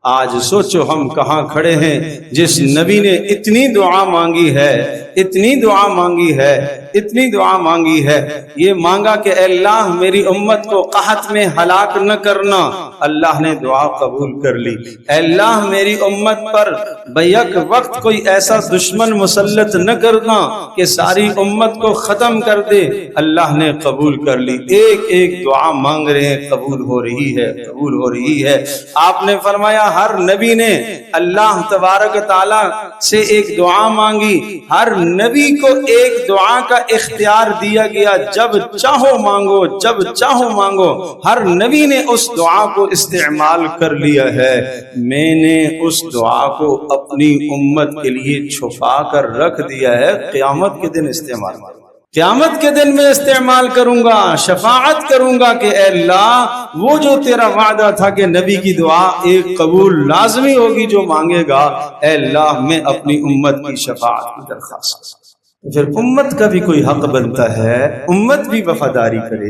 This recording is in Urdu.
آج سوچو ہم کہاں کھڑے ہیں جس نبی نے اتنی دعا مانگی ہے، اتنی دعا مانگی ہے، اتنی دعا مانگی ہے، یہ مانگا کہ اے اللہ میری امت کو قحط میں ہلاک نہ کرنا، اللہ نے دعا قبول کر لی۔ اے اللہ میری امت پر بیک وقت کوئی ایسا دشمن مسلط نہ کرنا کہ ساری امت کو ختم کر دے، اللہ نے قبول کر لی۔ ایک ایک دعا مانگ رہے ہیں، قبول ہو رہی ہے، قبول ہو رہی ہے۔ آپ نے فرمایا ہر نبی نے اللہ تبارک تعالیٰ سے ایک دعا مانگی، ہر نبی کو ایک دعا کا اختیار دیا گیا، جب چاہو مانگو، جب چاہو مانگو۔ ہر نبی نے اس دعا کو استعمال کر لیا ہے، میں نے اس دعا کو اپنی امت کے لیے چھپا کر رکھ دیا ہے، قیامت کے دن استعمال کروں گا، قیامت کے دن میں استعمال کروں گا، شفاعت کروں گا کہ اے اللہ وہ جو تیرا وعدہ تھا کہ نبی کی دعا ایک قبول لازمی ہوگی جو مانگے گا، اے اللہ میں اپنی امت کی شفاعت کی درخواست۔ پھر امت کا بھی کوئی حق بنتا ہے، امت بھی وفاداری کرے۔